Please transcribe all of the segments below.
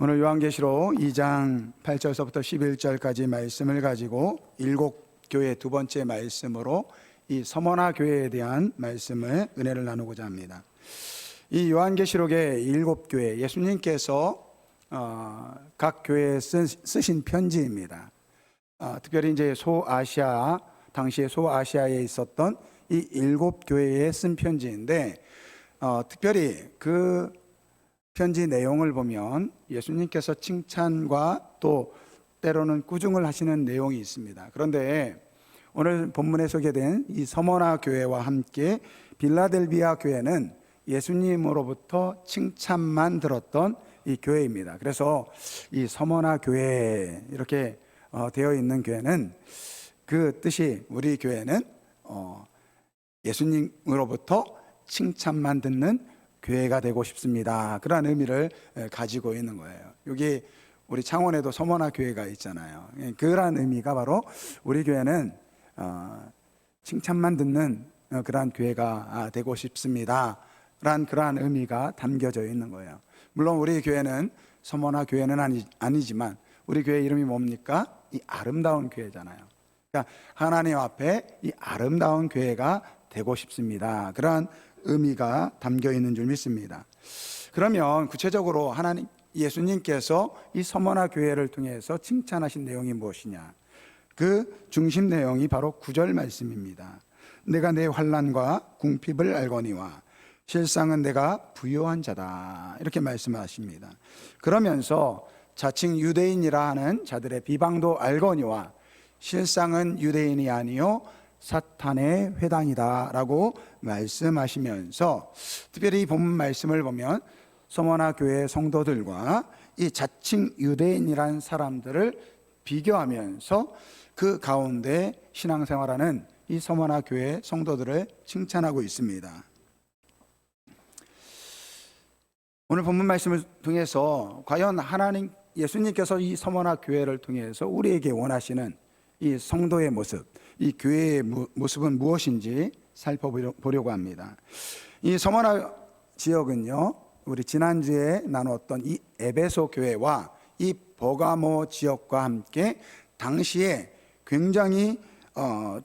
오늘 요한계시록 2장 8절서부터 11절까지 말씀을 가지고 일곱 교회 두 번째 말씀으로 이 서머나 교회에 대한 말씀을 은혜를 나누고자 합니다. 이 요한계시록의 일곱 교회, 예수님께서 각 교회에 쓰신 편지입니다. 특별히 이제 소아시아, 당시에 소아시아에 있었던 이 일곱 교회에 쓴 편지인데, 특별히 그 편지 내용을 보면 예수님께서 칭찬과 또 때로는 꾸중을 하시는 내용이 있습니다. 그런데 오늘 본문에 소개된 이 서머나 교회와 함께 빌라델비아 교회는 예수님으로부터 칭찬만 들었던 이 교회입니다. 그래서 이 서머나 교회 이렇게 되어 있는 교회는 그 뜻이 우리 교회는 예수님으로부터 칭찬만 듣는 교회가 되고 싶습니다. 그런 의미를 가지고 있는 거예요. 여기 우리 창원에도 서머나 교회가 있잖아요. 그런 의미가 바로 우리 교회는 칭찬만 듣는 그러한 교회가 되고 싶습니다. 라는 그러한 의미가 담겨져 있는 거예요. 물론 우리 교회는 서머나 교회는 아니지만 우리 교회 이름이 뭡니까? 이 아름다운 교회잖아요. 그러니까 하나님 앞에 이 아름다운 교회가 되고 싶습니다. 그러한 의미가 담겨 있는 줄 믿습니다. 그러면 구체적으로 하나님 예수님께서 이 서머나 교회를 통해서 칭찬하신 내용이 무엇이냐? 그 중심 내용이 바로 9절 말씀입니다. 내가 내 환난과 궁핍을 알거니와 실상은 내가 부요한 자다, 이렇게 말씀하십니다. 그러면서 자칭 유대인이라 하는 자들의 비방도 알거니와 실상은 유대인이 아니요 사탄의 회당이다 라고 말씀하시면서, 특별히 이 본문 말씀을 보면 서머나 교회 성도들과 이 자칭 유대인이란 사람들을 비교하면서 그 가운데 신앙생활하는 이 서머나 교회 성도들을 칭찬하고 있습니다. 오늘 본문 말씀을 통해서 과연 하나님 예수님께서 이 서머나 교회를 통해서 우리에게 원하시는 이 성도의 모습, 이 교회의 모습은 무엇인지 살펴보려고 합니다. 이 서머나 지역은요, 우리 지난주에 나눴던 이 에베소 교회와 이 버가모 지역과 함께 당시에 굉장히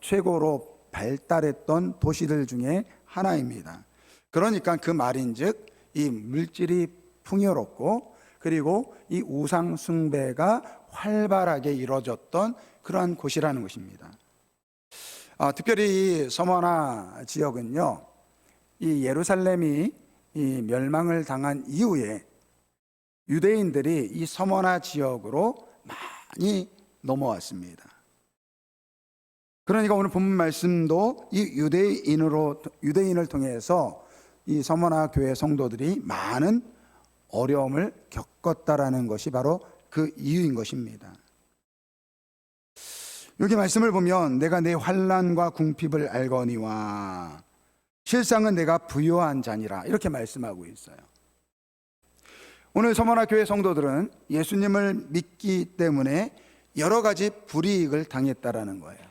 최고로 발달했던 도시들 중에 하나입니다. 그러니까 그 말인즉 이 물질이 풍요롭고 그리고 이 우상 숭배가 활발하게 이루어졌던 그러한 곳이라는 것입니다. 특별히 이 서머나 지역은요, 이 예루살렘이 이 멸망을 당한 이후에 유대인들이 이 서머나 지역으로 많이 넘어왔습니다. 그러니까 오늘 본문 말씀도 이 유대인을 통해서 이 서머나 교회 성도들이 많은 어려움을 겪었다라는 것이 바로 그 이유인 것입니다. 여기 말씀을 보면 내가 내 환난과 궁핍을 알거니와 실상은 내가 부요한 자니라, 이렇게 말씀하고 있어요. 오늘 서머나 교회 성도들은 예수님을 믿기 때문에 여러 가지 불이익을 당했다라는 거예요.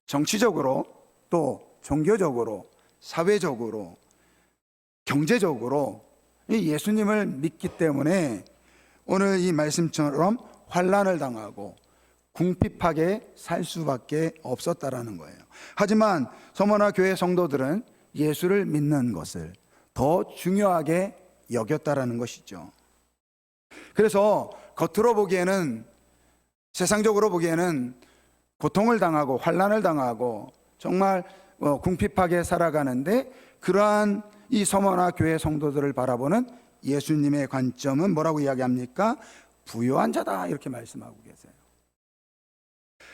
정치적으로, 또 종교적으로, 사회적으로, 경제적으로 이 예수님을 믿기 때문에 오늘 이 말씀처럼 환난을 당하고 궁핍하게 살 수밖에 없었다라는 거예요. 하지만 서머나 교회 성도들은 예수를 믿는 것을 더 중요하게 여겼다라는 것이죠. 그래서 겉으로 보기에는, 세상적으로 보기에는 고통을 당하고 환난을 당하고 정말 궁핍하게 살아가는데, 그러한 이 서머나 교회 성도들을 바라보는 예수님의 관점은 뭐라고 이야기합니까? 부요한 자다, 이렇게 말씀하고 계세요.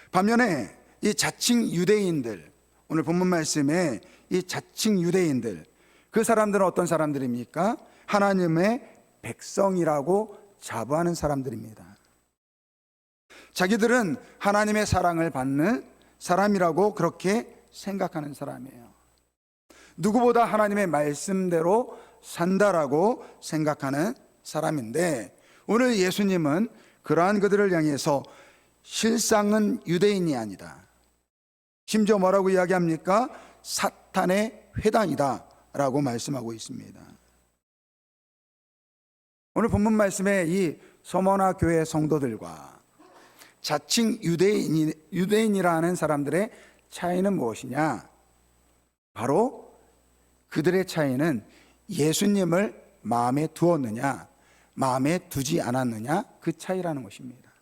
반면에 이 자칭 유대인들, 오늘 본문 말씀에 이 자칭 유대인들, 그 사람들은 어떤 사람들입니까? 하나님의 백성이라고 자부하는 사람들입니다. 자기들은 하나님의 사랑을 받는 사람이라고 그렇게 생각하는 사람이에요. 누구보다 하나님의 말씀대로 산다라고 생각하는 사람인데, 오늘 예수님은 그러한 그들을 향해서 실상은 유대인이 아니다, 심지어 뭐라고 이야기합니까? 사탄의 회당이다 라고 말씀하고 있습니다. 오늘 본문 말씀에 이 서머나 교회 성도들과 자칭 유대인이라는 사람들의 차이는 무엇이냐? 바로 그들의 차이는 예수님을 마음에 두었느냐, 마음에 두지 않았느냐, 그 차이라는 것입니다.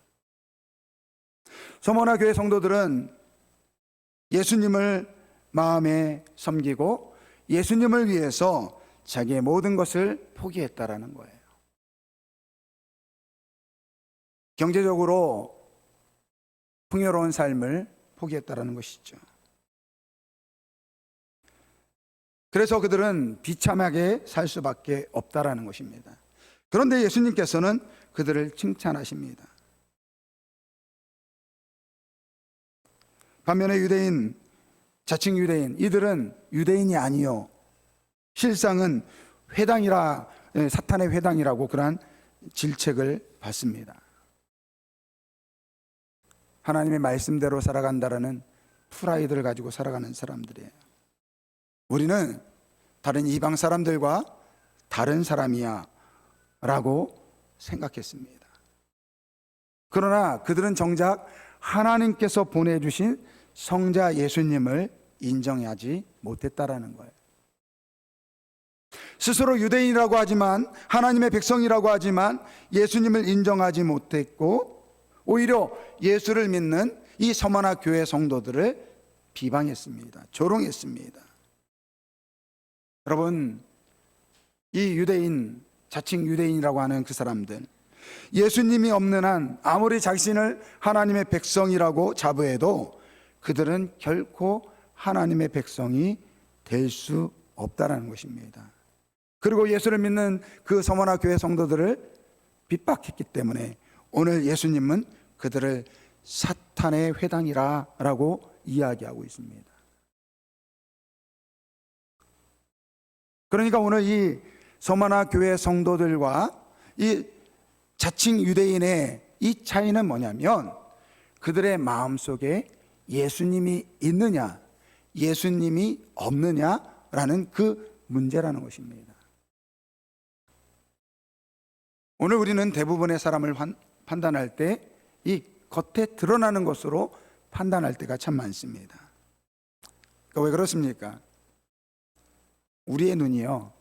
서머나 교회 성도들은 예수님을 마음에 섬기고 예수님을 위해서 자기의 모든 것을 포기했다라는 거예요. 경제적으로 풍요로운 삶을 포기했다라는 것이죠. 그래서 그들은 비참하게 살 수밖에 없다라는 것입니다. 그런데 예수님께서는 그들을 칭찬하십니다. 반면에 유대인, 자칭 유대인, 이들은 유대인이 아니요, 실상은 회당이라, 사탄의 회당이라고 그러한 질책을 받습니다. 하나님의 말씀대로 살아간다라는 프라이드를 가지고 살아가는 사람들이에요. 우리는 다른 이방 사람들과 다른 사람이야 라고 생각했습니다. 그러나 그들은 정작 하나님께서 보내주신 성자 예수님을 인정하지 못했다라는 거예요. 스스로 유대인이라고 하지만, 하나님의 백성이라고 하지만 예수님을 인정하지 못했고, 오히려 예수를 믿는 이 서머나 교회 성도들을 비방했습니다. 조롱했습니다. 여러분, 이 유대인, 자칭 유대인이라고 하는 그 사람들, 예수님이 없는 한 아무리 자신을 하나님의 백성이라고 자부해도 그들은 결코 하나님의 백성이 될 수 없다라는 것입니다. 그리고 예수를 믿는 그 서머나 교회 성도들을 핍박했기 때문에 오늘 예수님은 그들을 사탄의 회당이라고 이야기하고 있습니다. 그러니까 오늘 이 서머나 교회 성도들과 이 자칭 유대인의 이 차이는 뭐냐면, 그들의 마음속에 예수님이 있느냐, 예수님이 없느냐라는 그 문제라는 것입니다. 오늘 우리는 대부분의 사람을 판단할 때 이 겉에 드러나는 것으로 판단할 때가 참 많습니다. 그러니까 왜 그렇습니까? 우리의 눈이요,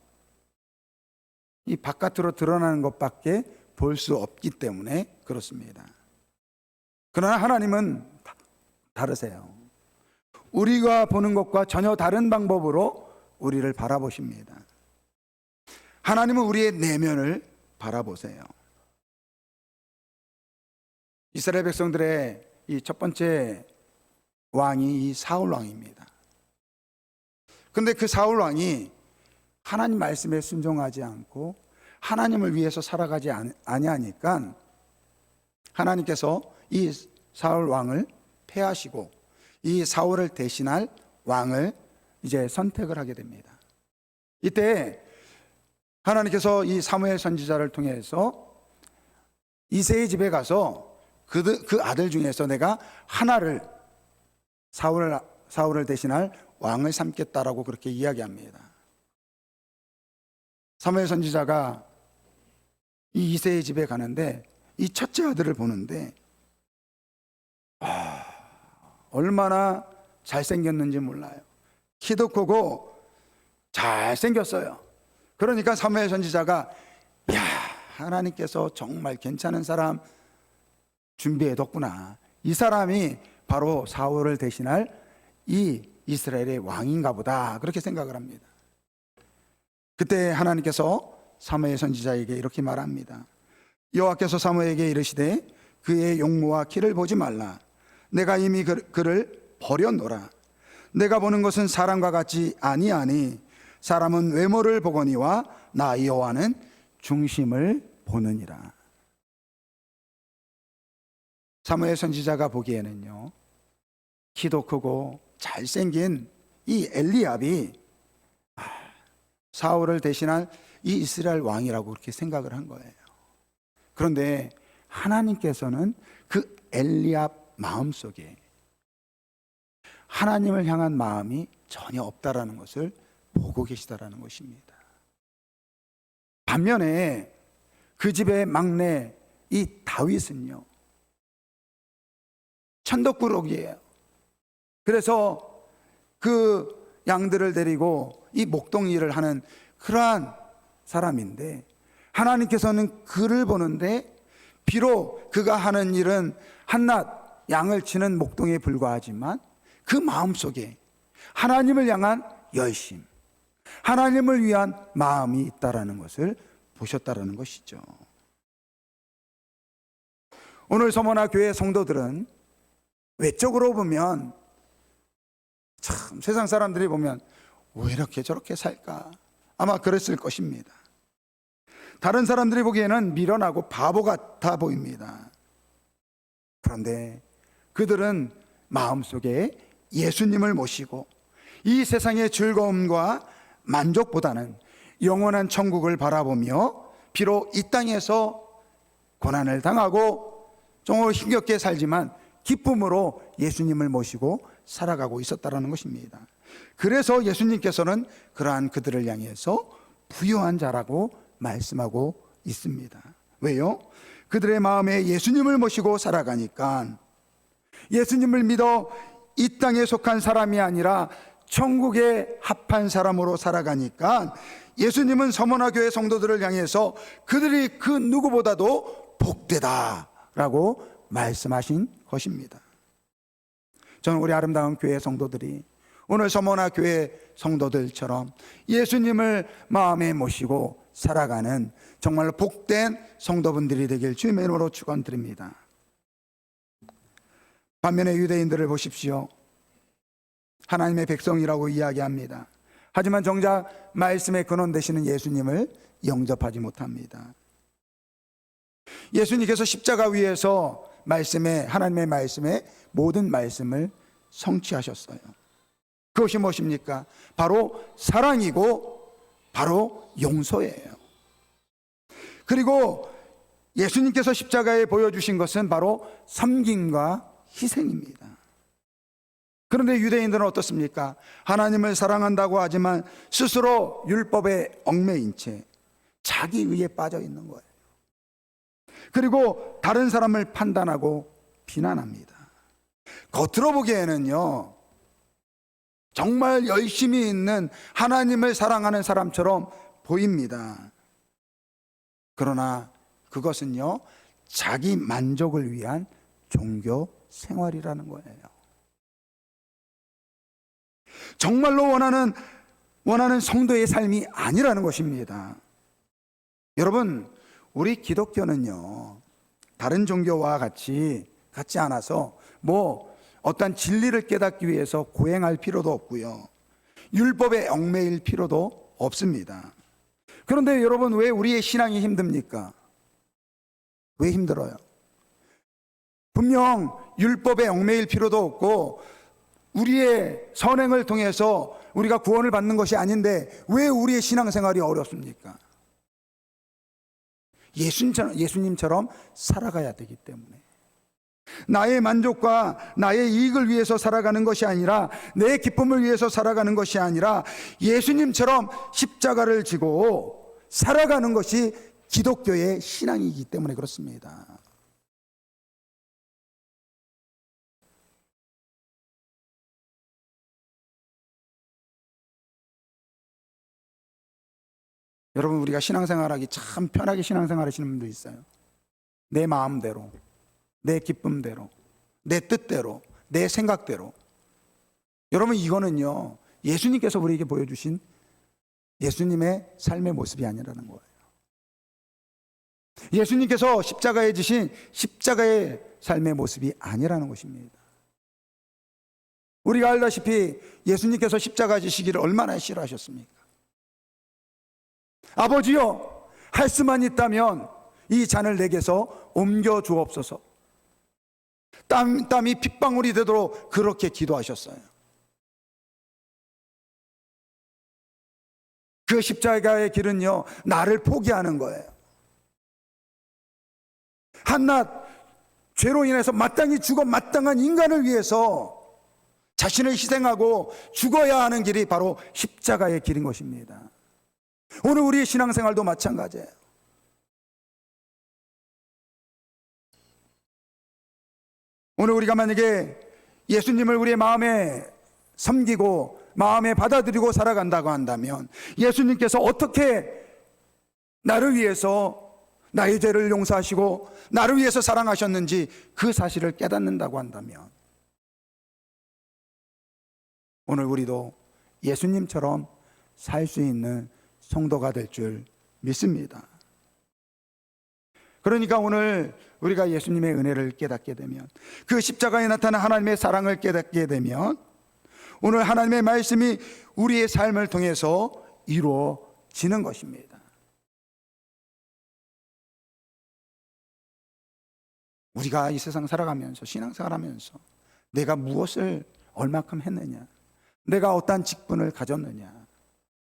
이 바깥으로 드러나는 것밖에 볼 수 없기 때문에 그렇습니다. 그러나 하나님은 다르세요. 우리가 보는 것과 전혀 다른 방법으로 우리를 바라보십니다. 하나님은 우리의 내면을 바라보세요. 이스라엘 백성들의 이 첫 번째 왕이 이 사울 왕입니다. 그런데 그 사울 왕이 하나님 말씀에 순종하지 않고 하나님을 위해서 살아가지 아니하니까 하나님께서 이 사울 왕을 폐하시고 이 사울을 대신할 왕을 이제 선택을 하게 됩니다. 이때 하나님께서 이 사무엘 선지자를 통해서 이새의 집에 가서 그 아들 중에서 내가 하나를 사울을 대신할 왕을 삼겠다라고 그렇게 이야기합니다. 사무엘 선지자가 이 이새의 집에 가는데 이 첫째 아들을 보는데 얼마나 잘생겼는지 몰라요. 키도 크고 잘생겼어요. 그러니까 사무엘 선지자가 야, 하나님께서 정말 괜찮은 사람 준비해뒀구나. 이 사람이 바로 사울을 대신할 이 이스라엘의 왕인가 보다, 그렇게 생각을 합니다. 그때 하나님께서 사무엘 선지자에게 이렇게 말합니다. 여호와께서 사무엘에게 이르시되 그의 용모와 키를 보지 말라. 내가 이미 그를 버려놓으라. 내가 보는 것은 사람과 같지 아니하니 사람은 외모를 보거니와 나 여호와는 중심을 보느니라. 사무엘 선지자가 보기에는요, 키도 크고 잘생긴 이 엘리압이 사울을 대신할 이 이스라엘 왕이라고 그렇게 생각을 한 거예요. 그런데 하나님께서는 그 엘리압 마음속에 하나님을 향한 마음이 전혀 없다라는 것을 보고 계시다라는 것입니다. 반면에 그 집의 막내 이 다윗은요, 천덕꾸러기예요. 그래서 그 양들을 데리고 이 목동 일을 하는 그러한 사람인데, 하나님께서는 그를 보는데 비록 그가 하는 일은 한낱 양을 치는 목동에 불과하지만 그 마음속에 하나님을 향한 열심, 하나님을 위한 마음이 있다라는 것을 보셨다라는 것이죠. 오늘 서머나 교회 성도들은 외적으로 보면 참 세상 사람들이 보면 왜 이렇게 저렇게 살까? 아마 그랬을 것입니다. 다른 사람들이 보기에는 미련하고 바보 같아 보입니다. 그런데 그들은 마음속에 예수님을 모시고 이 세상의 즐거움과 만족보다는 영원한 천국을 바라보며 비록 이 땅에서 고난을 당하고 정말 힘겹게 살지만 기쁨으로 예수님을 모시고 살아가고 있었다는 것입니다. 그래서 예수님께서는 그러한 그들을 향해서 부유한 자라고 말씀하고 있습니다. 왜요? 그들의 마음에 예수님을 모시고 살아가니까, 예수님을 믿어 이 땅에 속한 사람이 아니라 천국에 합한 사람으로 살아가니까 예수님은 서머나 교회 성도들을 향해서 그들이 그 누구보다도 복되다라고 말씀하신 것입니다. 저는 우리 아름다운 교회 성도들이 오늘 서머나 교회 성도들처럼 예수님을 마음에 모시고 살아가는 정말 복된 성도분들이 되길 주님의 이름으로 축원드립니다. 반면에 유대인들을 보십시오. 하나님의 백성이라고 이야기합니다. 하지만 정작 말씀의 근원 되시는 예수님을 영접하지 못합니다. 예수님께서 십자가 위에서 하나님의 말씀의 모든 말씀을 성취하셨어요. 그것이 무엇입니까? 바로 사랑이고 바로 용서예요. 그리고 예수님께서 십자가에 보여주신 것은 바로 섬김과 희생입니다. 그런데 유대인들은 어떻습니까? 하나님을 사랑한다고 하지만 스스로 율법에 얽매인 채 자기 의에 빠져 있는 거예요. 그리고 다른 사람을 판단하고 비난합니다. 겉으로 보기에는요, 정말 열심히 있는 하나님을 사랑하는 사람처럼 보입니다. 그러나 그것은요, 자기 만족을 위한 종교 생활이라는 거예요. 정말로 원하는 성도의 삶이 아니라는 것입니다. 여러분, 우리 기독교는요, 다른 종교와 같지 않아서 어떤 진리를 깨닫기 위해서 고행할 필요도 없고요, 율법에 얽매일 필요도 없습니다. 그런데 여러분, 왜 우리의 신앙이 힘듭니까? 왜 힘들어요? 분명 율법에 얽매일 필요도 없고 우리의 선행을 통해서 우리가 구원을 받는 것이 아닌데 왜 우리의 신앙생활이 어렵습니까? 예수님처럼 살아가야 되기 때문에. 나의 만족과 나의 이익을 위해서 살아가는 것이 아니라, 내 기쁨을 위해서 살아가는 것이 아니라 예수님처럼 십자가를 지고 살아가는 것이 기독교의 신앙이기 때문에 그렇습니다. 여러분, 우리가 신앙생활하기 참 편하게 신앙생활하시는 분도 있어요. 내 마음대로, 내 기쁨대로, 내 뜻대로, 내 생각대로. 여러분, 이거는요, 예수님께서 우리에게 보여주신 예수님의 삶의 모습이 아니라는 거예요. 예수님께서 십자가에 지신 십자가의 삶의 모습이 아니라는 것입니다. 우리가 알다시피 예수님께서 십자가 지시기를 얼마나 싫어하셨습니까? 아버지여, 할 수만 있다면 이 잔을 내게서 옮겨 주옵소서. 땀이 핏방울이 되도록 그렇게 기도하셨어요. 그 십자가의 길은요, 나를 포기하는 거예요. 한낱 죄로 인해서 마땅히 죽어 마땅한 인간을 위해서 자신을 희생하고 죽어야 하는 길이 바로 십자가의 길인 것입니다. 오늘 우리의 신앙생활도 마찬가지예요. 오늘 우리가 만약에 예수님을 우리의 마음에 섬기고 마음에 받아들이고 살아간다고 한다면, 예수님께서 어떻게 나를 위해서 나의 죄를 용서하시고 나를 위해서 사랑하셨는지 그 사실을 깨닫는다고 한다면, 오늘 우리도 예수님처럼 살 수 있는 성도가 될 줄 믿습니다. 그러니까 오늘 우리가 예수님의 은혜를 깨닫게 되면, 그 십자가에 나타난 하나님의 사랑을 깨닫게 되면, 오늘 하나님의 말씀이 우리의 삶을 통해서 이루어지는 것입니다. 우리가 이 세상 살아가면서, 신앙생활하면서 내가 무엇을 얼마큼 했느냐, 내가 어떠한 직분을 가졌느냐,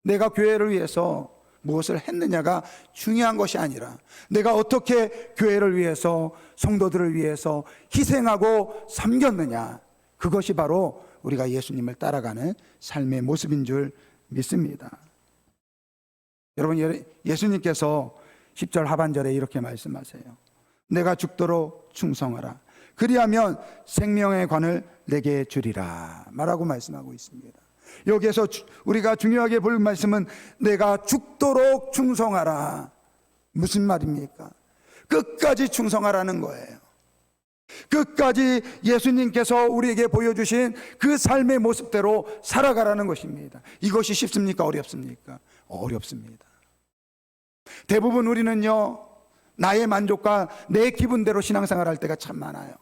내가 교회를 위해서 무엇을 했느냐가 중요한 것이 아니라, 내가 어떻게 교회를 위해서, 성도들을 위해서 희생하고 섬겼느냐, 그것이 바로 우리가 예수님을 따라가는 삶의 모습인 줄 믿습니다. 여러분, 예수님께서 10절 하반절에 이렇게 말씀하세요. 내가 죽도록 충성하라. 그리하면 생명의 관을 내게 주리라 말하고 말씀하고 있습니다. 여기에서 우리가 중요하게 볼 말씀은 내가 죽도록 충성하라. 무슨 말입니까? 끝까지 충성하라는 거예요. 끝까지 예수님께서 우리에게 보여주신 그 삶의 모습대로 살아가라는 것입니다. 이것이 쉽습니까? 어렵습니까? 어렵습니다. 대부분 우리는요, 나의 만족과 내 기분대로 신앙생활 할 때가 참 많아요.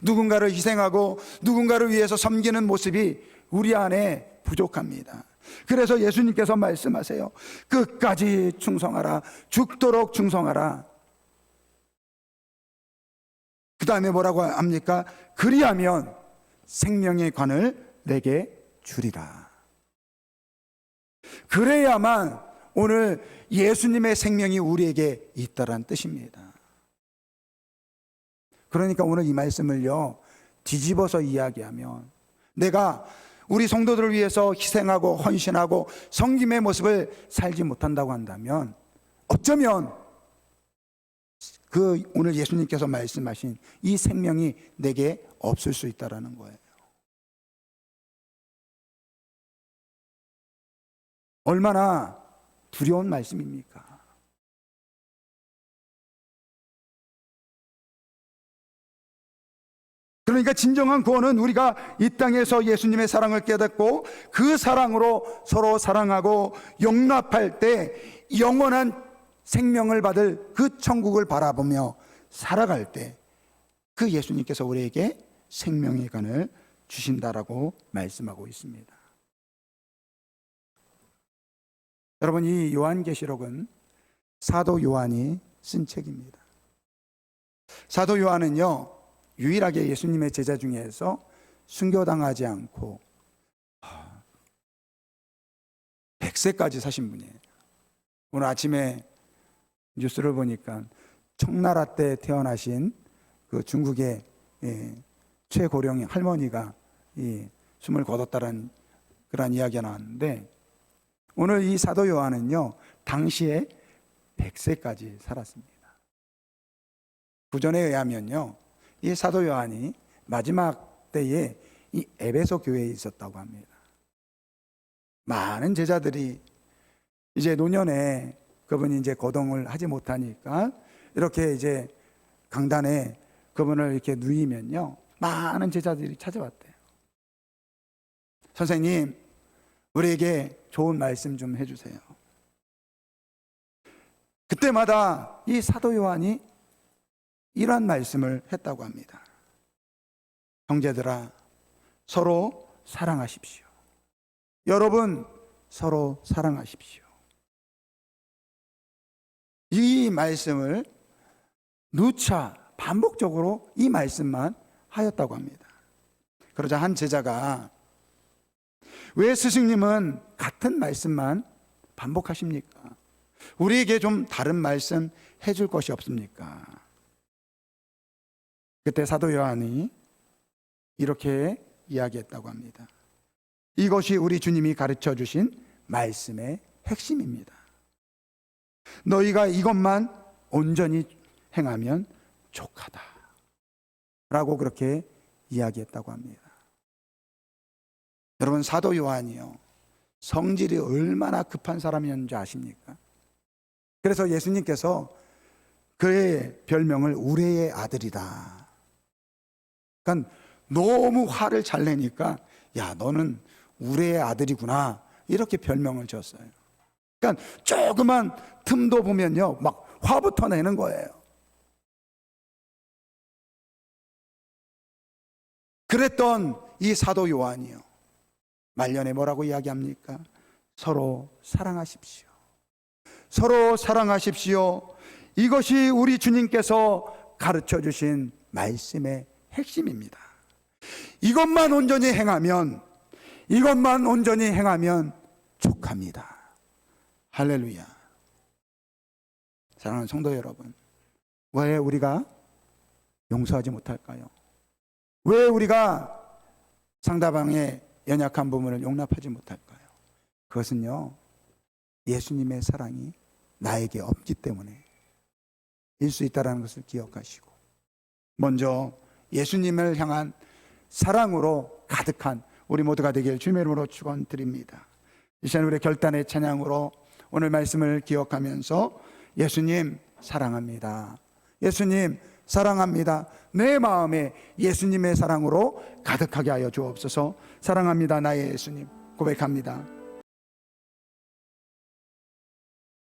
누군가를 희생하고 누군가를 위해서 섬기는 모습이 우리 안에 부족합니다. 그래서 예수님께서 말씀하세요. 끝까지 충성하라. 죽도록 충성하라. 그 다음에 뭐라고 합니까? 그리하면 생명의 관을 내게 주리라. 그래야만 오늘 예수님의 생명이 우리에게 있다란 뜻입니다. 그러니까 오늘 이 말씀을요, 뒤집어서 이야기하면, 내가 우리 성도들을 위해서 희생하고 헌신하고 섬김의 모습을 살지 못한다고 한다면, 어쩌면 그 오늘 예수님께서 말씀하신 이 생명이 내게 없을 수 있다라는 거예요. 얼마나 두려운 말씀입니까? 그러니까 진정한 구원은 우리가 이 땅에서 예수님의 사랑을 깨닫고 그 사랑으로 서로 사랑하고 용납할 때 영원한 생명을 받을 그 천국을 바라보며 살아갈 때 그 예수님께서 우리에게 생명의 간을 주신다라고 말씀하고 있습니다. 여러분, 이 요한계시록은 사도 요한이 쓴 책입니다. 사도 요한은요, 유일하게 예수님의 제자 중에서 순교당하지 않고 100세까지 사신 분이에요. 오늘 아침에 뉴스를 보니까 청나라 때 태어나신 그 중국의 최고령 할머니가 숨을 거뒀다는 그런 이야기가 나왔는데, 오늘 이 사도 요한은요, 당시에 100세까지 살았습니다. 구전에 의하면요, 이 사도 요한이 마지막 때에 이 에베소 교회에 있었다고 합니다. 많은 제자들이 이제 노년에 그분이 이제 거동을 하지 못하니까 이렇게 이제 강단에 그분을 이렇게 누이면요, 많은 제자들이 찾아왔대요. 선생님, 우리에게 좋은 말씀 좀 해주세요. 그때마다 이 사도 요한이 이러한 말씀을 했다고 합니다. 형제들아, 서로 사랑하십시오. 여러분, 서로 사랑하십시오. 이 말씀을 누차 반복적으로 이 말씀만 하였다고 합니다. 그러자 한 제자가, 왜 스승님은 같은 말씀만 반복하십니까? 우리에게 좀 다른 말씀 해줄 것이 없습니까? 그때 사도 요한이 이렇게 이야기했다고 합니다. 이것이 우리 주님이 가르쳐 주신 말씀의 핵심입니다. 너희가 이것만 온전히 행하면 족하다. 라고 그렇게 이야기했다고 합니다. 여러분, 사도 요한이요, 성질이 얼마나 급한 사람이었는지 아십니까? 그래서 예수님께서 그의 별명을 우레의 아들이다. 그러니까 너무 화를 잘 내니까 야, 너는 우레의 아들이구나, 이렇게 별명을 줬어요. 그러니까 조그만 틈도 보면요, 막 화부터 내는 거예요. 그랬던 이 사도 요한이요, 말년에 뭐라고 이야기합니까? 서로 사랑하십시오. 서로 사랑하십시오. 이것이 우리 주님께서 가르쳐 주신 말씀의 핵심입니다. 이것만 온전히 행하면 족합니다. 할렐루야. 사랑하는 성도 여러분, 왜 우리가 용서하지 못할까요? 왜 우리가 상대방의 연약한 부분을 용납하지 못할까요? 그것은요, 예수님의 사랑이 나에게 없기 때문에 일 수 있다는 것을 기억하시고, 먼저 예수님을 향한 사랑으로 가득한 우리 모두가 되길 주님의 이름으로 축원드립니다. 이 시간 우리 결단의 찬양으로 오늘 말씀을 기억하면서 예수님 사랑합니다, 예수님 사랑합니다, 내 마음에 예수님의 사랑으로 가득하게 하여 주옵소서. 사랑합니다 나의 예수님 고백합니다.